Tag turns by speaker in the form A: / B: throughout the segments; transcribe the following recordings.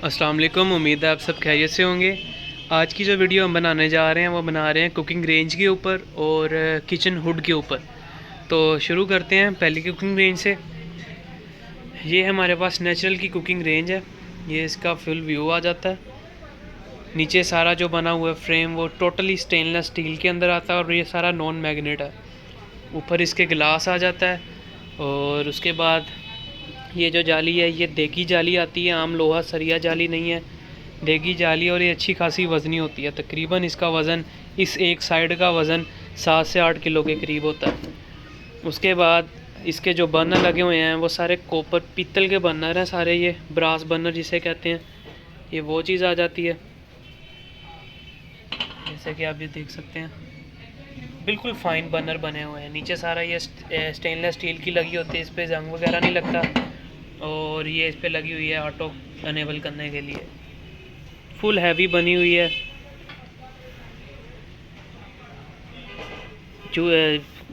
A: अस्सलाम वालेकुम। उम्मीद है आप सब खैरियत से होंगे। आज की जो वीडियो हम बनाने जा रहे हैं वो बना रहे हैं कुकिंग रेंज के ऊपर और किचन हुड के ऊपर। तो शुरू करते हैं पहली कुकिंग रेंज से। ये हमारे पास नेचुरल की कुकिंग रेंज है। ये इसका फुल व्यू आ जाता है। नीचे सारा जो बना हुआ है फ्रेम वो टोटली स्टेनलेस स्टील के अंदर आता है और ये सारा नॉन मैग्नेट है। ऊपर इसके गिलास आ जाता है और उसके बाद ये जो जाली है ये देगी जाली आती है, आम लोहा सरिया जाली नहीं है, देगी जाली। और ये अच्छी खासी वज़नी होती है। तकरीबन इसका वज़न, इस एक साइड का वज़न 7 से 8 किलो के करीब होता है। उसके बाद इसके जो बर्नर लगे हुए हैं वो सारे कॉपर पीतल के बर्नर हैं सारे, ये ब्रास बर्नर जिसे कहते हैं। ये वो चीज़ आ जाती है, जैसे कि आप ये देख सकते हैं बिल्कुल फ़ाइन बर्नर बने हुए हैं। नीचे सारा ये स्टेनलेस स्टील की लगी होती है, इस पर जंग वगैरह नहीं लगता। और ये इस पे लगी हुई है ऑटो अनेबल करने के लिए, फुल हैवी बनी हुई है। जो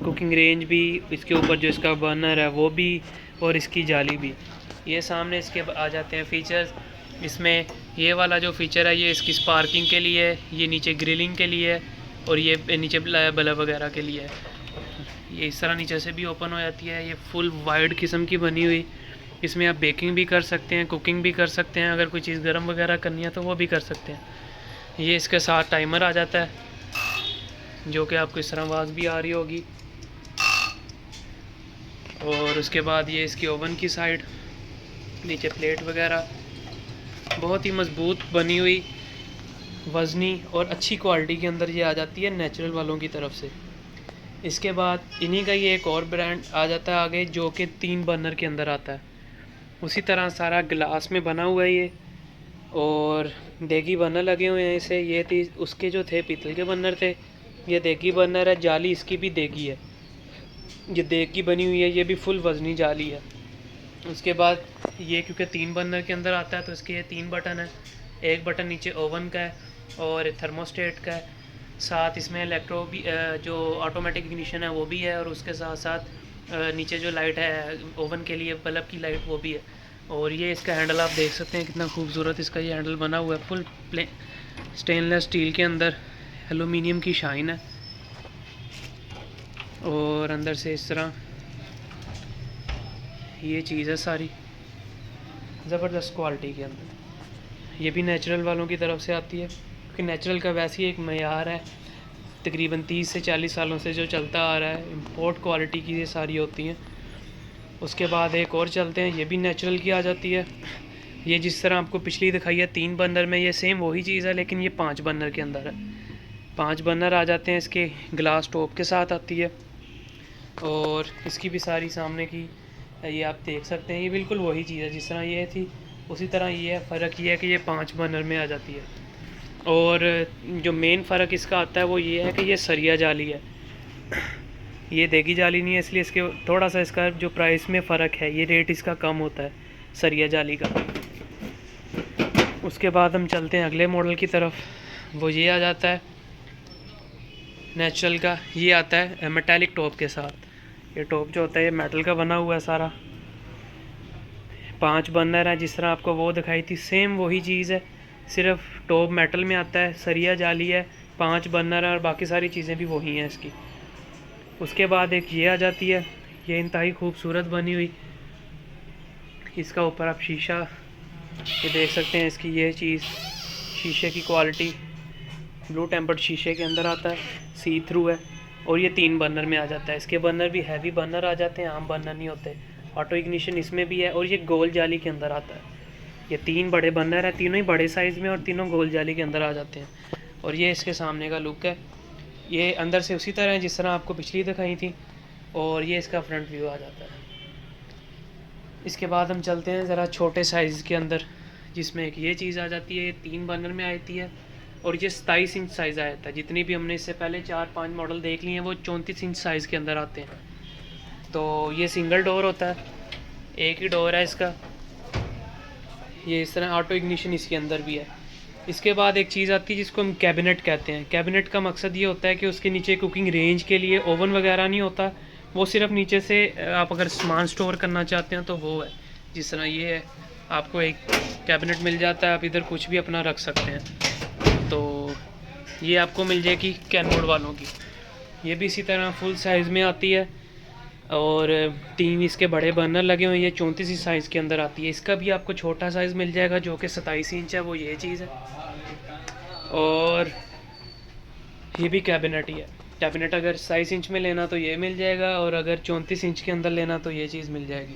A: कुकिंग रेंज भी, इसके ऊपर जो इसका बर्नर है वो भी, और इसकी जाली भी। ये सामने इसके आ जाते हैं फीचर्स। इसमें ये वाला जो फीचर है ये इसकी स्पार्किंग के लिए है, ये नीचे ग्रिलिंग के लिए है और ये नीचे बल्ब वगैरह के लिए है। ये इस तरह नीचे से भी ओपन हो जाती है। ये फुल वाइड किस्म की बनी हुई। इसमें आप बेकिंग भी कर सकते हैं, कुकिंग भी कर सकते हैं, अगर कोई चीज़ गर्म वगैरह करनी है तो वो भी कर सकते हैं। ये इसके साथ टाइमर आ जाता है जो कि आपको इस तरह आवाज़ भी आ रही होगी। और उसके बाद ये इसकी ओवन की साइड, नीचे प्लेट वगैरह, बहुत ही मज़बूत बनी हुई, वज़नी और अच्छी क्वालिटी के अंदर ये आ जाती है नेचुरल वालों की तरफ से। इसके बाद इन्हीं का ये एक और ब्रांड आ जाता है आगे जो कि 3 बर्नर के अंदर आता है। उसी तरह सारा ग्लास में बना हुआ है ये, और देगी बर्नर लगे हुए हैं इसे। ये थी उसके जो थे पीतल के बर्नर थे, ये देगी बर्नर है। जाली इसकी भी देगी है, ये देगी बनी हुई है, ये भी फुल वज़नी जाली है। उसके बाद ये क्योंकि 3 बर्नर के अंदर आता है तो इसके ये 3 बटन है। एक बटन नीचे ओवन का है और थर्मोस्टेट का है। साथ इसमें इलेक्ट्रो भी, जो ऑटोमेटिक इग्निशन है वो भी है, और उसके साथ साथ नीचे जो लाइट है ओवन के लिए बल्ब की लाइट वो भी है। और ये इसका हैंडल आप देख सकते हैं कितना खूबसूरत इसका ये हैंडल बना हुआ है। फुल स्टेनलेस स्टील के अंदर एलुमिनियम की शाइन है, और अंदर से इस तरह ये चीज़ है सारी ज़बरदस्त क्वालिटी के अंदर। ये भी नेचुरल वालों की तरफ से आती है, क्योंकि नेचुरल का वैसे ही एक मयार है, तकरीबन 30 से 40 सालों से जो चलता आ रहा है। इम्पोर्ट क्वालिटी की ये सारी होती हैं। उसके बाद एक और चलते हैं, ये भी नेचुरल की आ जाती है। ये जिस तरह आपको पिछली दिखाई है 3 बर्नर में, ये सेम वही चीज़ है, लेकिन ये 5 बर्नर के अंदर है। 5 बर्नर आ जाते हैं, इसके ग्लास टॉप के साथ आती है। और इसकी भी सारी सामने की ये आप देख सकते हैं, ये बिल्कुल वही चीज़ है जिस तरह ये थी उसी तरह ये है। फ़र्क ये है कि ये 5 बर्नर में आ जाती है। और जो मेन फ़र्क इसका आता है वो ये है कि ये सरिया जाली है, ये देगी जाली नहीं है, इसलिए इसके थोड़ा सा इसका जो प्राइस में फ़र्क है, ये रेट इसका कम होता है सरिया जाली का। उसके बाद हम चलते हैं अगले मॉडल की तरफ। वो ये आ जाता है नेचुरल का, ये आता है मेटालिक टॉप के साथ। ये टॉप जो होता है ये मेटल का बना हुआ है सारा। 5 बर्नर है, जिस तरह आपको वो दिखाई थी सेम वही चीज़ है, सिर्फ टॉप मेटल में आता है, सरिया जाली है, 5 बर्नर है और बाकी सारी चीज़ें भी वही हैं इसकी। उसके बाद एक ये आ जाती है, ये इंतहाई खूबसूरत बनी हुई। इसका ऊपर आप शीशा ये देख सकते हैं, इसकी ये चीज़ शीशे की क्वालिटी ब्लू टेम्पर्ड शीशे के अंदर आता है, सी थ्रू है। और ये 3 बर्नर में आ जाता है। इसके बर्नर भी हैवी बर्नर आ जाते हैं, आम बर्नर नहीं होते। ऑटो इग्निशन इसमें भी है, और ये गोल जाली के अंदर आता है। ये 3 बड़े बर्नर है, तीनों ही बड़े साइज़ में और तीनों गोल जाली के अंदर आ जाते हैं। और ये इसके सामने का लुक है, ये अंदर से उसी तरह है जिस तरह आपको पिछली दिखाई थी। और ये इसका फ्रंट व्यू आ जाता है। इसके बाद हम चलते हैं ज़रा छोटे साइज़ के अंदर, जिसमें एक ये चीज़ आ जाती है, ये 3 बर्नर में आती है और ये 27 इंच साइज़ आया था। जितनी भी हमने इससे पहले 4-5 मॉडल देख लिए हैं वो 34 इंच साइज़ के अंदर आते हैं। तो ये सिंगल डोर होता है, एक ही डोर है इसका। ये इस तरह ऑटो इग्निशन इसके अंदर भी है। इसके बाद एक चीज़ आती है जिसको हम कैबिनेट कहते हैं। कैबिनेट का मकसद ये होता है कि उसके नीचे कुकिंग रेंज के लिए ओवन वगैरह नहीं होता, वो सिर्फ नीचे से आप अगर सामान स्टोर करना चाहते हैं तो वो है। जिस तरह ये है, आपको एक कैबिनेट मिल जाता है, आप इधर कुछ भी अपना रख सकते हैं। तो ये आपको मिल जाएगी कैनवुड वालों की। ये भी इसी तरह फुल साइज़ में आती है और 3 इसके बड़े बर्नर लगे हुए हैं। ये 34 साइज़ के अंदर आती है। इसका भी आपको छोटा साइज़ मिल जाएगा जो कि 27 इंच है, वो ये चीज़ है। और ये भी कैबिनेट ही है। कैबिनेट अगर 27 इंच में लेना तो ये मिल जाएगा, और अगर 34 इंच के अंदर लेना तो ये चीज़ मिल जाएगी।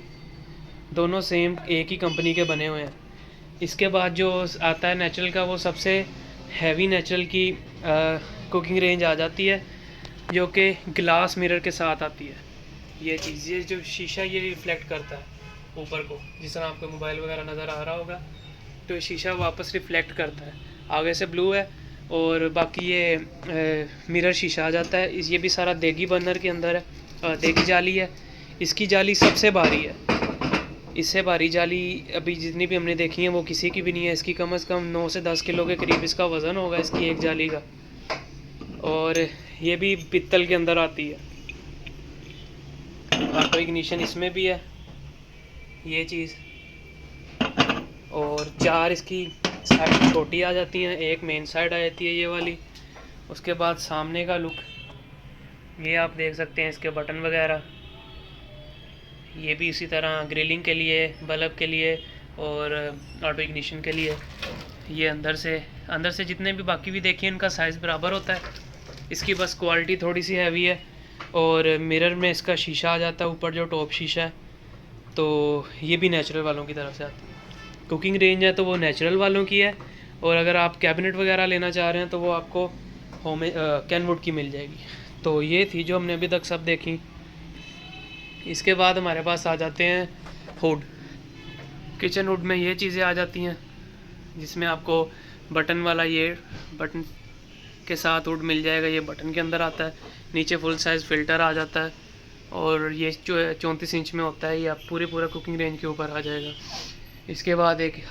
A: दोनों सेम एक ही कंपनी के बने हुए हैं। इसके बाद जो आता है नेचुरल का, वो सबसे हैवी नेचुरल की कुकिंग रेंज आ जाती है, जो कि ग्लास मिरर के साथ आती है। ये चीज़, ये जो शीशा ये रिफ्लेक्ट करता है ऊपर को, जिस तरह आपको मोबाइल वगैरह नज़र आ रहा होगा, तो ये शीशा वापस रिफ्लेक्ट करता है। आगे से ब्लू है और बाकी ये मिरर शीशा आ जाता है। ये भी सारा देगी बर्नर के अंदर है, देगी जाली है। इसकी जाली सबसे भारी है, इससे भारी जाली अभी जितनी भी हमने देखी है वो किसी की भी नहीं है। इसकी कम से कम 9 से 10 किलो के करीब इसका वज़न होगा, इसकी एक जाली का। और ये भी पित्तल के अंदर आती है। ऑटो इग्निशन इसमें भी है, ये चीज़। और 4 इसकी साइड छोटी आ जाती हैं, एक मेन साइड आ जाती है ये वाली। उसके बाद सामने का लुक ये आप देख सकते हैं, इसके बटन वगैरह। ये भी इसी तरह ग्रिलिंग के लिए, बल्ब के लिए और ऑटो इग्निशन के लिए। ये अंदर से जितने भी बाकी भी देखिए इनका साइज़ बराबर होता है। इसकी बस क्वालिटी थोड़ी सी हैवी है। और मिरर में इसका शीशा आ जाता है ऊपर, जो टॉप शीशा है। तो ये भी नेचुरल वालों की तरफ से आती है। कुकिंग रेंज है तो वो नेचुरल वालों की है, और अगर आप कैबिनेट वगैरह लेना चाह रहे हैं तो वो आपको कैनवुड की मिल जाएगी। तो ये थी जो हमने अभी तक सब देखी। इसके बाद हमारे पास आ जाते हैं हुड। किचन हुड में ये चीज़ें आ जाती हैं, जिसमें आपको बटन वाला, ये बटन के साथ हुड मिल जाएगा। ये बटन के अंदर आता है। नीचे फुल साइज़ फ़िल्टर आ जाता है, और ये जो 34 इंच में होता है, ये आप पूरा कुकिंग रेंज के ऊपर आ जाएगा। इसके बाद एक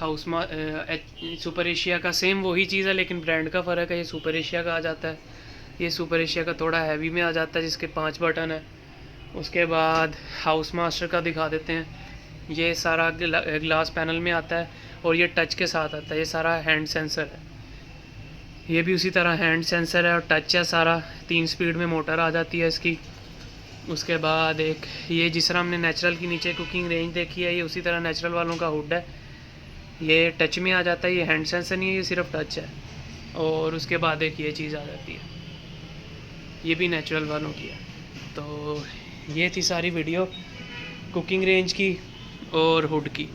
A: सुपर एशिया का सेम वही चीज़ है, लेकिन ब्रांड का फ़र्क है। ये सुपर एशिया का आ जाता है। ये सुपर एशिया का थोड़ा हैवी में आ जाता है, जिसके 5 बटन है। उसके बाद हाउस मास्टर का दिखा देते हैं। ये सारा ग्लास पैनल में आता है, और ये टच के साथ आता है। ये सारा हैंड सेंसर है। ये भी उसी तरह हैंड सेंसर है और टच है सारा। 3 स्पीड में मोटर आ जाती है इसकी। उसके बाद एक ये जिस तरह हमने नेचुरल की नीचे कुकिंग रेंज देखी है, ये उसी तरह नेचुरल वालों का हुड है। ये टच में आ जाता है। ये हैंड सेंसर नहीं है, ये सिर्फ टच है। और उसके बाद एक ये चीज़ आ जाती है, ये भी नेचुरल वालों की है। तो ये थी सारी वीडियो कुकिंग रेंज की और हुड की।